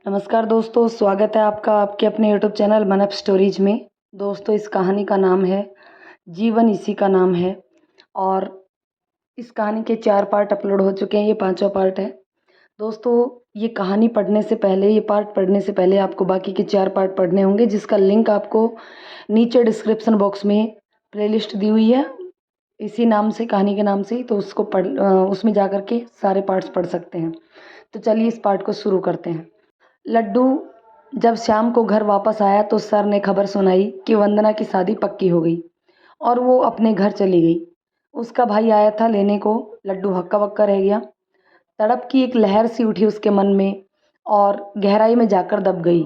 नमस्कार दोस्तों, स्वागत है आपका आपके अपने यूट्यूब चैनल मन अप स्टोरीज में। दोस्तों, इस कहानी का नाम है जीवन इसी का नाम है। और इस कहानी के 4 पार्ट अपलोड हो चुके हैं, ये 5वां पार्ट है। दोस्तों, ये कहानी पढ़ने से पहले, ये पार्ट पढ़ने से पहले आपको बाकी के 4 पार्ट पढ़ने होंगे, जिसका लिंक आपको नीचे डिस्क्रिप्शन बॉक्स में प्लेलिस्ट दी हुई है इसी नाम से, कहानी के नाम से ही। तो उसको उसमें जा कर के सारे पार्ट्स पढ़ सकते हैं। तो चलिए इस पार्ट को शुरू करते हैं। लड्डू जब शाम को घर वापस आया तो सर ने खबर सुनाई कि वंदना की शादी पक्की हो गई और वो अपने घर चली गई। उसका भाई आया था लेने को। लड्डू हक्का बक्का रह गया। तड़प की एक लहर सी उठी उसके मन में और गहराई में जाकर दब गई।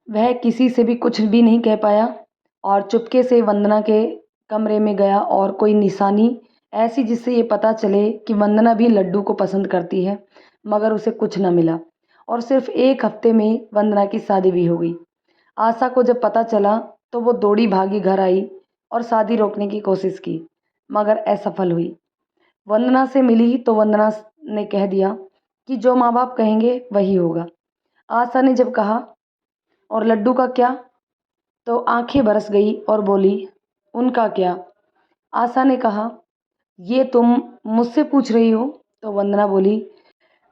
वह किसी से भी कुछ भी नहीं कह पाया और चुपके से वंदना के कमरे में गया और कोई निशानी ऐसी जिससे ये पता चले कि वंदना भी लड्डू को पसंद करती है, मगर उसे कुछ न मिला। और सिर्फ 1 हफ्ते में वंदना की शादी भी हो गई। आशा को जब पता चला तो वो दौड़ी भागी घर आई और शादी रोकने की कोशिश की, मगर असफल हुई। वंदना से मिली तो वंदना ने कह दिया कि जो माँ बाप कहेंगे वही होगा। आशा ने जब कहा और लड्डू का क्या, तो आंखें बरस गई और बोली, उनका क्या? आशा ने कहा, ये तुम मुझसे पूछ रही हो? तो वंदना बोली,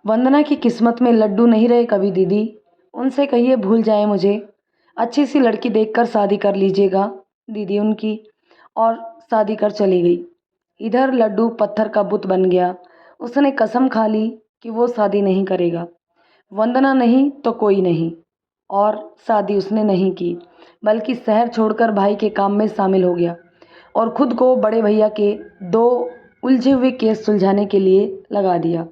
वंदना की किस्मत में लड्डू नहीं रहे कभी दीदी। उनसे कहिए भूल जाए मुझे। अच्छी सी लड़की देखकर शादी कर लीजिएगा दीदी उनकी। और शादी कर चली गई। इधर लड्डू पत्थर का बुत बन गया। उसने कसम खा ली कि वो शादी नहीं करेगा। वंदना नहीं तो कोई नहीं। और शादी उसने नहीं की, बल्कि शहर छोड़कर भाई के काम में शामिल हो गया और खुद को बड़े भैया के 2 उलझे हुए केस सुलझाने के लिए लगा दिया।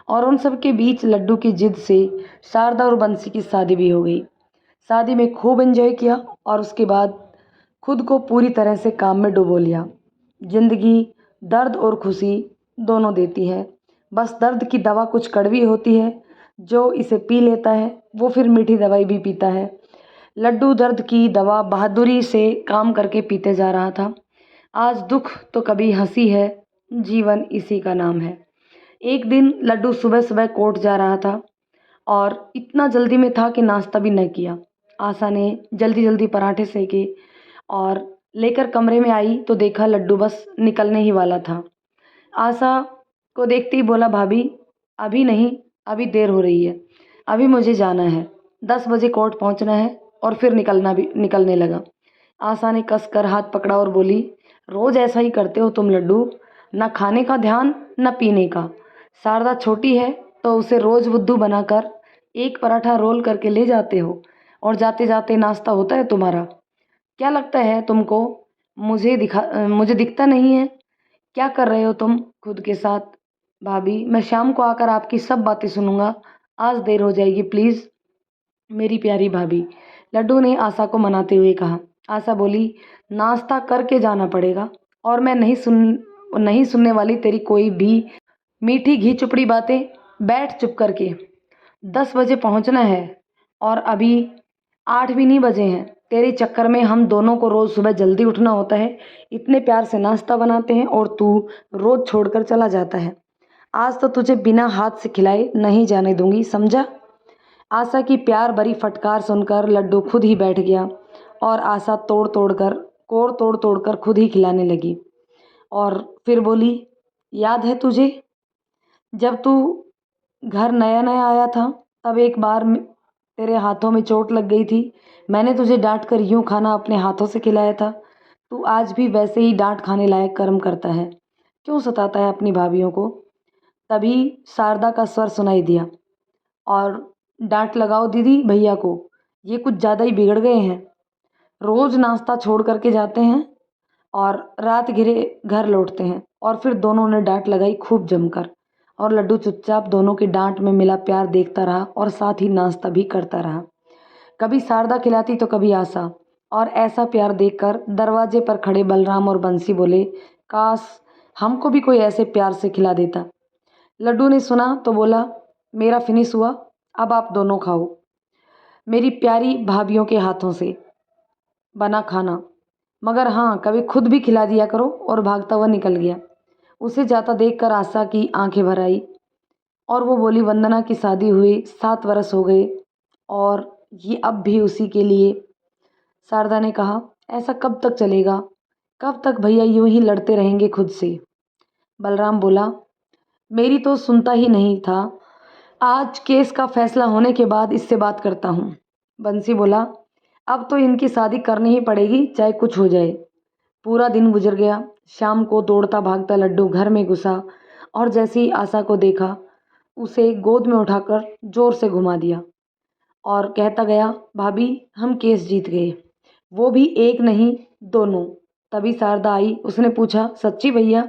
और उन सब के बीच लड्डू की जिद से शारदा और बंसी की शादी भी हो गई। शादी में खूब एंजॉय किया और उसके बाद खुद को पूरी तरह से काम में डुबो लिया। जिंदगी दर्द और खुशी दोनों देती है। बस दर्द की दवा कुछ कड़वी होती है। जो इसे पी लेता है वो फिर मीठी दवाई भी पीता है। लड्डू दर्द की दवा बहादुरी से काम करके पीते जा रहा था। आज दुख तो कभी हंसी है, जीवन इसी का नाम है। एक दिन लड्डू सुबह सुबह कोर्ट जा रहा था और इतना जल्दी में था कि नाश्ता भी न किया। आशा ने जल्दी जल्दी पराठे सेके और लेकर कमरे में आई तो देखा लड्डू बस निकलने ही वाला था। आशा को देखते ही बोला, भाभी अभी नहीं, अभी देर हो रही है, अभी मुझे जाना है, 10 बजे कोर्ट पहुंचना है। और फिर निकलने लगा। आशा ने कस कर हाथ पकड़ा और बोली, रोज ऐसा ही करते हो तुम लड्डू, न खाने का ध्यान न पीने का। शारदा छोटी है तो उसे रोज बुद्धू बनाकर एक पराठा रोल करके ले जाते हो और जाते जाते नाश्ता होता है तुम्हारा। क्या लगता है तुमको मुझे दिखता नहीं है? क्या कर रहे हो तुम खुद के साथ? भाभी, मैं शाम को आकर आपकी सब बातें सुनूंगा। आज देर हो जाएगी प्लीज़ मेरी प्यारी भाभी। लड्डू ने आशा को मनाते हुए कहा। आशा बोली, नाश्ता करके जाना पड़ेगा और मैं नहीं सुनने वाली तेरी कोई भी मीठी घी चुपड़ी बातें। बैठ चुप करके। 10 बजे पहुंचना है और अभी 8 भी नहीं बजे हैं। तेरे चक्कर में हम दोनों को रोज़ सुबह जल्दी उठना होता है। इतने प्यार से नाश्ता बनाते हैं और तू रोज़ छोड़कर चला जाता है। आज तो तुझे बिना हाथ से खिलाए नहीं जाने दूंगी, समझा? आशा की प्यार भरी फटकार सुनकर लड्डू खुद ही बैठ गया और आशा कोर तोड़ तोड़ कर खुद ही खिलाने लगी। और फिर बोली, याद है तुझे जब तू घर नया नया आया था, तब एक बार तेरे हाथों में चोट लग गई थी। मैंने तुझे डांट कर यूं खाना अपने हाथों से खिलाया था। तू आज भी वैसे ही डांट खाने लायक कर्म करता है। क्यों सताता है अपनी भाभीियों को? तभी शारदा का स्वर सुनाई दिया, और डांट लगाओ दीदी भैया को, ये कुछ ज़्यादा ही बिगड़ गए हैं। रोज़ नाश्ता छोड़ करके जाते हैं और रात घिरे घर लौटते हैं। और फिर दोनों ने डांट लगाई खूब जमकर। और लड्डू चुपचाप दोनों की डांट में मिला प्यार देखता रहा और साथ ही नाश्ता भी करता रहा। कभी शारदा खिलाती तो कभी आशा। और ऐसा प्यार देखकर दरवाजे पर खड़े बलराम और बंसी बोले, काश हमको भी कोई ऐसे प्यार से खिला देता। लड्डू ने सुना तो बोला, मेरा फिनिश हुआ, अब आप दोनों खाओ मेरी प्यारी भाभीियों के हाथों से बना खाना। मगर हाँ, कभी खुद भी खिला दिया करो। और भागता हुआ निकल गया। उसे जाता देखकर आशा की आंखें भर आई और वो बोली, वंदना की शादी हुई 7 वर्ष हो गए और ये अब भी उसी के लिए। शारदा ने कहा, ऐसा कब तक चलेगा? कब तक भैया यूं ही लड़ते रहेंगे खुद से? बलराम बोला, मेरी तो सुनता ही नहीं था। आज केस का फैसला होने के बाद इससे बात करता हूँ। बंसी बोला, अब तो इनकी शादी करनी ही पड़ेगी, चाहे कुछ हो जाए। पूरा दिन गुजर गया। शाम को दौड़ता भागता लड्डू घर में घुसा और जैसे ही आशा को देखा, उसे गोद में उठाकर जोर से घुमा दिया और कहता गया, भाभी हम केस जीत गए। वो भी एक नहीं, दोनों। तभी शारदा आई। उसने पूछा, सच्ची भैया?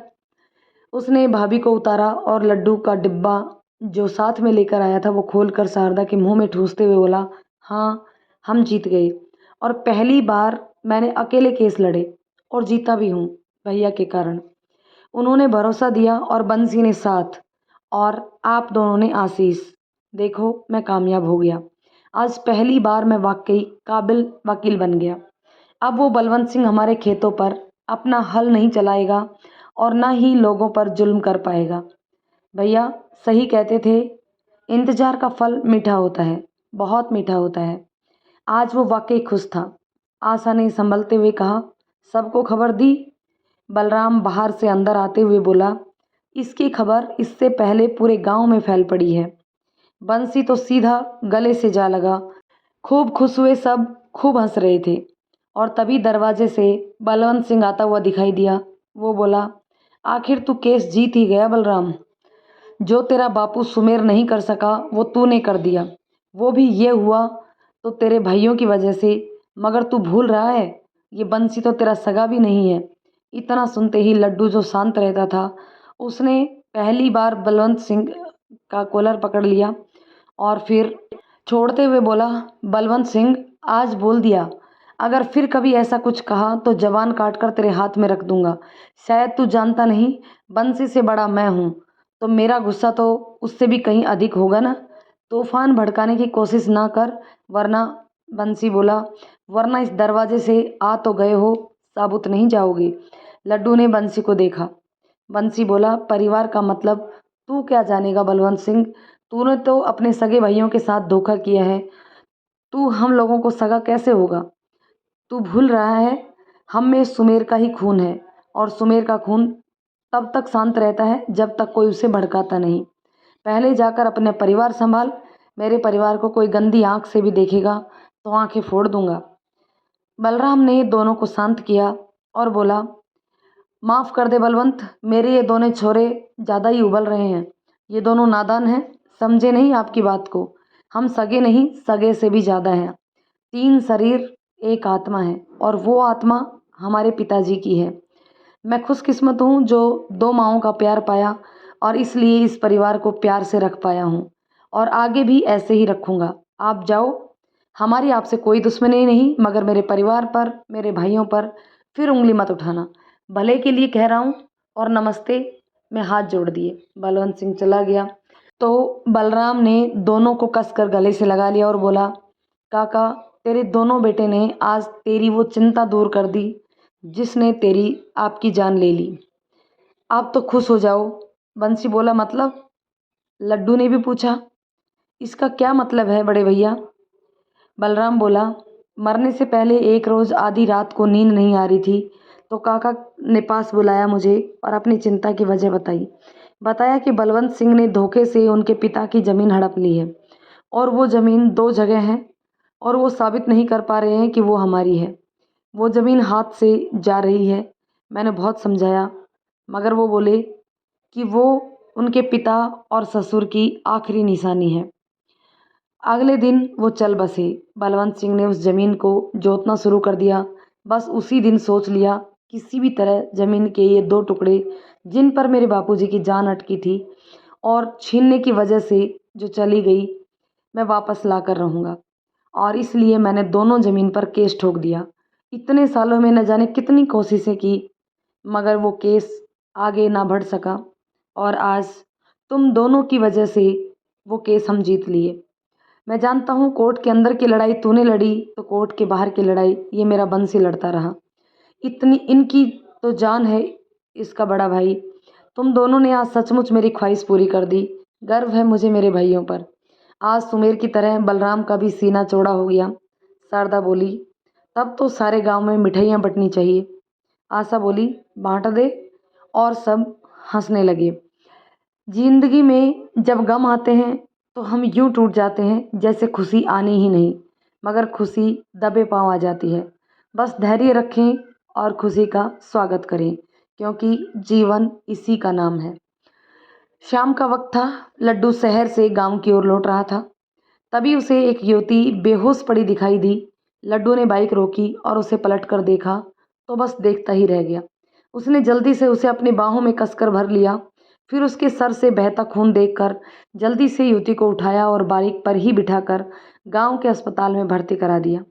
उसने भाभी को उतारा और लड्डू का डिब्बा जो साथ में लेकर आया था वो खोलकर शारदा के मुंह में ठूसते हुए बोला, हाँ हम जीत गए। और पहली बार मैंने अकेले केस लड़े और जीता भी हूँ भैया के कारण। उन्होंने भरोसा दिया और बंसी ने साथ, और आप दोनों ने आशीष। देखो मैं कामयाब हो गया। आज पहली बार मैं वाकई काबिल वकील बन गया। अब वो बलवंत सिंह हमारे खेतों पर अपना हल नहीं चलाएगा और ना ही लोगों पर जुल्म कर पाएगा। भैया सही कहते थे, इंतजार का फल मीठा होता है, बहुत मीठा होता है। आज वो वाकई खुश था। आशा ने संभलते हुए कहा, सबको खबर दी? बलराम बाहर से अंदर आते हुए बोला, इसकी खबर इससे पहले पूरे गांव में फैल पड़ी है। बंसी तो सीधा गले से जा लगा। खूब खुश हुए सब, खूब हंस रहे थे। और तभी दरवाजे से बलवंत सिंह आता हुआ दिखाई दिया। वो बोला, आखिर तू केस जीत ही गया बलराम। जो तेरा बापू सुमेर नहीं कर सका वो तूने कर दिया। वो भी ये हुआ तो तेरे भाइयों की वजह से। मगर तू भूल रहा है, ये बंसी तो तेरा सगा भी नहीं है। इतना सुनते ही लड्डू जो शांत रहता था, उसने पहली बार बलवंत सिंह का कॉलर पकड़ लिया और फिर छोड़ते हुए बोला, बलवंत सिंह आज बोल दिया, अगर फिर कभी ऐसा कुछ कहा तो जवान काट कर तेरे हाथ में रख दूंगा। शायद तू जानता नहीं, बंसी से बड़ा मैं हूँ, तो मेरा गुस्सा तो उससे भी कहीं अधिक होगा ना। तूफान भड़काने की कोशिश ना कर, वरना। बंसी बोला, वरना इस दरवाजे से आ तो गए हो, साबुत नहीं जाओगे। लड्डू ने बंसी को देखा। बंसी बोला, परिवार का मतलब तू क्या जानेगा बलवंत सिंह? तूने तो अपने सगे भाइयों के साथ धोखा किया है। तू हम लोगों को सगा कैसे होगा? तू भूल रहा है, हम में सुमेर का ही खून है, और सुमेर का खून तब तक शांत रहता है जब तक कोई उसे भड़काता नहीं। पहले जाकर अपने परिवार संभाल। मेरे परिवार को कोई गंदी आंख से भी देखेगा तो आंखें फोड़ दूंगा। बलराम ने दोनों को शांत किया और बोला, माफ़ कर दे बलवंत, मेरे ये दोनों छोरे ज़्यादा ही उबल रहे हैं। ये दोनों नादान हैं, समझे नहीं आपकी बात को। हम सगे नहीं, सगे से भी ज़्यादा हैं। 3 शरीर एक आत्मा है, और वो आत्मा हमारे पिताजी की है। मैं खुशकिस्मत हूँ जो 2 माँओं का प्यार पाया, और इसलिए इस परिवार को प्यार से रख पाया हूँ, और आगे भी ऐसे ही रखूँगा। आप जाओ, हमारी आपसे कोई दुश्मनी नहीं, मगर मेरे परिवार पर, मेरे भाइयों पर फिर उंगली मत उठाना। भले के लिए कह रहा हूँ, और नमस्ते। में हाथ जोड़ दिए। बलवंत सिंह चला गया तो बलराम ने दोनों को कसकर गले से लगा लिया और बोला, काका, तेरे दोनों बेटे ने आज तेरी वो चिंता दूर कर दी जिसने तेरी आपकी जान ले ली। आप तो खुश हो जाओ। बंसी बोला, मतलब? लड्डू ने भी पूछा, इसका क्या मतलब है बड़े भैया? बलराम बोला, मरने से पहले एक रोज़ आधी रात को नींद नहीं आ रही थी, तो काका ने पास बुलाया मुझे और अपनी चिंता की वजह बताई। बताया कि बलवंत सिंह ने धोखे से उनके पिता की ज़मीन हड़प ली है, और वो ज़मीन 2 जगह है, और वो साबित नहीं कर पा रहे हैं कि वो हमारी है। वो ज़मीन हाथ से जा रही है। मैंने बहुत समझाया, मगर वो बोले कि वो उनके पिता और ससुर की आखिरी निशानी है। अगले दिन वो चल बसे। बलवंत सिंह ने उस ज़मीन को जोतना शुरू कर दिया। बस उसी दिन सोच लिया, किसी भी तरह ज़मीन के ये 2 टुकड़े जिन पर मेरे बापूजी की जान अटकी थी और छीनने की वजह से जो चली गई, मैं वापस ला कर रहूँगा। और इसलिए मैंने दोनों ज़मीन पर केस ठोक दिया। इतने सालों में न जाने कितनी कोशिशें की, मगर वो केस आगे ना बढ़ सका, और आज तुम दोनों की वजह से वो केस हम जीत लिए। मैं जानता हूँ कोर्ट के अंदर की लड़ाई तूने लड़ी, तो कोर्ट के बाहर की लड़ाई ये मेरा बंसी लड़ता रहा। इतनी इनकी तो जान है, इसका बड़ा भाई। तुम दोनों ने आज सचमुच मेरी ख्वाहिश पूरी कर दी। गर्व है मुझे मेरे भाइयों पर। आज सुमेर की तरह बलराम का भी सीना चौड़ा हो गया। शारदा बोली, तब तो सारे गांव में मिठाइयाँ बंटनी चाहिए। आशा बोली, बांट दे। और सब हंसने लगे। जिंदगी में जब गम आते हैं तो हम यूं टूट जाते हैं जैसे खुशी आनी ही नहीं, मगर खुशी दबे पांव आ जाती है। बस धैर्य रखें और खुशी का स्वागत करें, क्योंकि जीवन इसी का नाम है। शाम का वक्त था। लड्डू शहर से गांव की ओर लौट रहा था। तभी उसे एक युवती बेहोश पड़ी दिखाई दी। लड्डू ने बाइक रोकी और उसे पलट कर देखा तो बस देखता ही रह गया। उसने जल्दी से उसे अपनी बाहों में कसकर भर लिया। फिर उसके सर से बहता खून देखकर जल्दी से युवती को उठाया और बाइक पर ही बिठाकर गांव के अस्पताल में भर्ती करा दिया।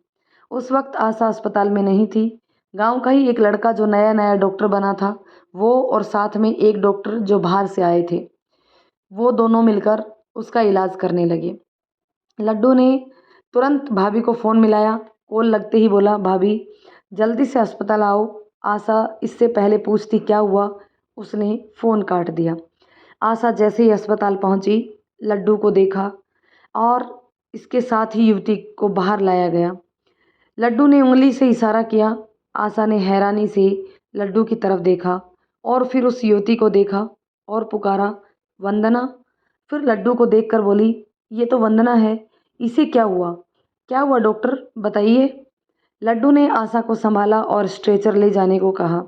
उस वक्त आशा अस्पताल में नहीं थी। गांव का ही एक लड़का जो नया नया डॉक्टर बना था, वो और साथ में एक डॉक्टर जो बाहर से आए थे, वो दोनों मिलकर उसका इलाज करने लगे। लड्डू ने तुरंत भाभी को फ़ोन मिलाया। कॉल लगते ही बोला, भाभी जल्दी से अस्पताल आओ। आशा इससे पहले पूछती क्या हुआ, उसने फ़ोन काट दिया। आशा जैसे ही अस्पताल पहुंची, लड्डू को देखा और इसके साथ ही युवती को बाहर लाया गया। लड्डू ने उंगली से इशारा किया। आशा ने हैरानी से लड्डू की तरफ देखा और फिर उस युवती को देखा और पुकारा, वंदना। फिर लड्डू को देखकर बोली, ये तो वंदना है, इसे क्या हुआ? क्या हुआ डॉक्टर, बताइए। लड्डू ने आशा को संभाला और स्ट्रेचर ले जाने को कहा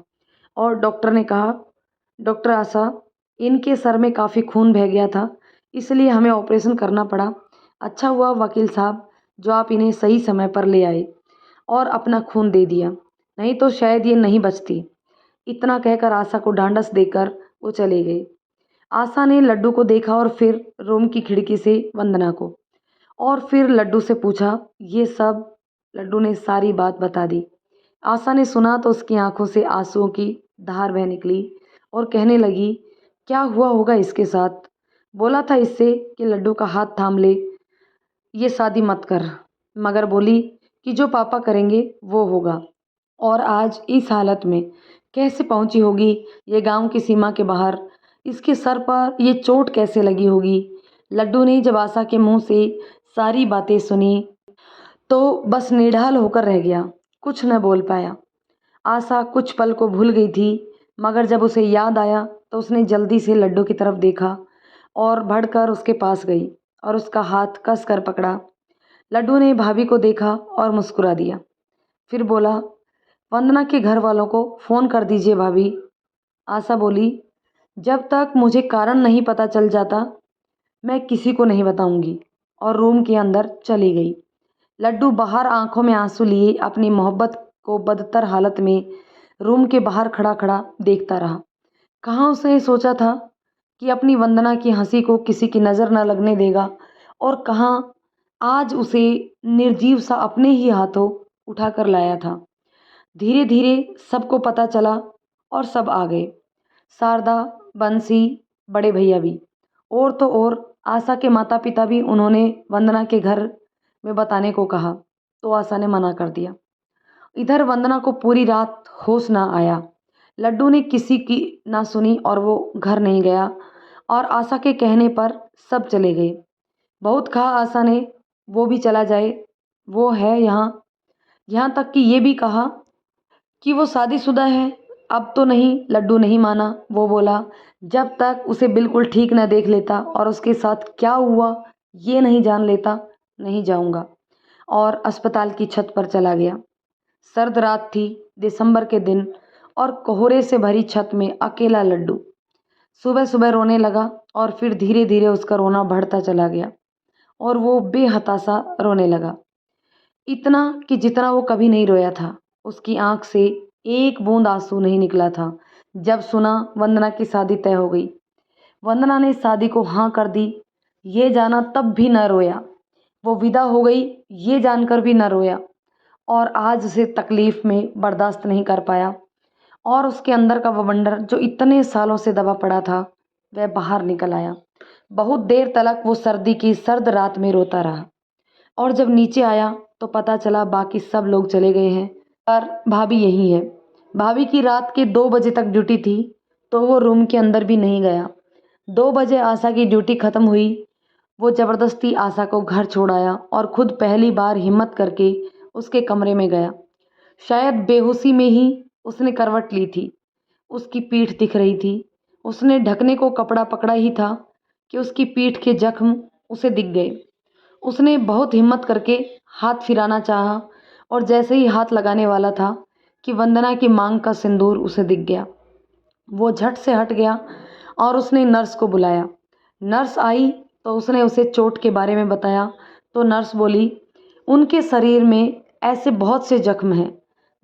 और डॉक्टर ने कहा, डॉक्टर आशा, इनके सर में काफ़ी खून बह गया था, इसलिए हमें ऑपरेशन करना पड़ा। अच्छा हुआ वकील साहब जो आप इन्हें सही समय पर ले आए और अपना खून दे दिया, नहीं तो शायद ये नहीं बचती। इतना कहकर आशा को ढांढस देकर वो चले गए। आशा ने लड्डू को देखा और फिर रूम की खिड़की से वंदना को, और फिर लड्डू से पूछा ये सब। लड्डू ने सारी बात बता दी। आशा ने सुना तो उसकी आंखों से आंसुओं की धार बह निकली और कहने लगी, क्या हुआ होगा इसके साथ? बोला था इससे कि लड्डू का हाथ थाम ले, ये शादी मत कर, मगर बोली कि जो पापा करेंगे वो होगा। और आज इस हालत में कैसे पहुंची होगी ये गांव की सीमा के बाहर? इसके सर पर ये चोट कैसे लगी होगी? लड्डू ने जब आशा के मुंह से सारी बातें सुनी तो बस निढाल होकर रह गया, कुछ न बोल पाया। आशा कुछ पल को भूल गई थी, मगर जब उसे याद आया तो उसने जल्दी से लड्डू की तरफ देखा और बढ़कर उसके पास गई और उसका हाथ कस कर पकड़ा। लड्डू ने भाभी को देखा और मुस्कुरा दिया। फिर बोला, वंदना के घर वालों को फ़ोन कर दीजिए भाभी। आशा बोली, जब तक मुझे कारण नहीं पता चल जाता मैं किसी को नहीं बताऊंगी, और रूम के अंदर चली गई। लड्डू बाहर आंखों में आंसू लिए अपनी मोहब्बत को बदतर हालत में रूम के बाहर खड़ा खड़ा देखता रहा। कहाँ उसने सोचा था कि अपनी वंदना की हंसी को किसी की नज़र न लगने देगा, और कहाँ आज उसे निर्जीव सा अपने ही हाथों उठा कर लाया था। धीरे धीरे सबको पता चला और सब आ गए। शारदा, बंसी, बड़े भैया भी, और तो और आशा के माता पिता भी। उन्होंने वंदना के घर में बताने को कहा तो आशा ने मना कर दिया। इधर वंदना को पूरी रात होश ना आया। लड्डू ने किसी की ना सुनी और वो घर नहीं गया, और आशा के कहने पर सब चले गए। बहुत कहा आशा ने वो भी चला जाए, वो है यहाँ। यहाँ तक कि ये भी कहा कि वो शादीशुदा है। अब तो नहीं, लड्डू नहीं माना। वो बोला, जब तक उसे बिल्कुल ठीक न देख लेता और उसके साथ क्या हुआ ये नहीं जान लेता, नहीं जाऊंगा। और अस्पताल की छत पर चला गया। सर्द रात थी, दिसंबर के दिन, और कोहरे से भरी छत में अकेला लड्डू सुबह सुबह रोने लगा, और फिर धीरे धीरे उसका रोना बढ़ता चला गया और वो बेहताशा रोने लगा। इतना कि जितना वो कभी नहीं रोया था। उसकी आंख से एक बूंद आंसू नहीं निकला था जब सुना वंदना की शादी तय हो गई। वंदना ने शादी को हाँ कर दी, ये जाना तब भी न रोया। वो विदा हो गई, ये जानकर भी न रोया। और आज उसे तकलीफ़ में बर्दाश्त नहीं कर पाया, और उसके अंदर का बवंडर जो इतने सालों से दबा पड़ा था वह बाहर निकल आया। बहुत देर तक वो सर्दी की सर्द रात में रोता रहा, और जब नीचे आया तो पता चला बाकी सब लोग चले गए हैं और भाभी यही है। भाभी की रात के 2 बजे तक ड्यूटी थी, तो वो रूम के अंदर भी नहीं गया। 2 बजे आशा की ड्यूटी ख़त्म हुई वो ज़बरदस्ती आशा को घर छोड़ आया और खुद पहली बार हिम्मत करके उसके कमरे में गया। शायद बेहोशी में ही उसने करवट ली थी। उसकी पीठ दिख रही थी। उसने ढकने को कपड़ा पकड़ा ही था कि उसकी पीठ के जख्म उसे दिख गए। उसने बहुत हिम्मत करके हाथ फिराना चाहा और जैसे ही हाथ लगाने वाला था कि वंदना की मांग का सिंदूर उसे दिख गया। वो झट से हट गया और उसने नर्स को बुलाया। नर्स आई तो उसने उसे चोट के बारे में बताया तो नर्स बोली, उनके शरीर में ऐसे बहुत से जख्म हैं,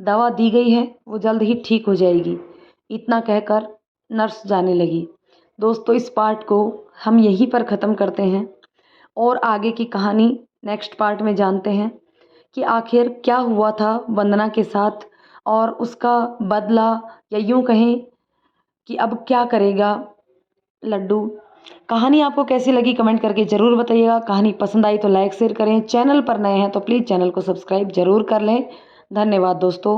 दवा दी गई है, वो जल्द ही ठीक हो जाएगी। इतना कहकर नर्स जाने लगी। दोस्तों, इस पार्ट को हम यहीं पर ख़त्म करते हैं और आगे की कहानी नेक्स्ट पार्ट में जानते हैं कि आखिर क्या हुआ था वंदना के साथ और उसका बदला, या यूँ कहें कि अब क्या करेगा लड्डू। कहानी आपको कैसी लगी कमेंट करके ज़रूर बताइएगा। कहानी पसंद आई तो लाइक शेयर करें। चैनल पर नए हैं तो प्लीज़ चैनल को सब्सक्राइब ज़रूर कर लें। धन्यवाद दोस्तों।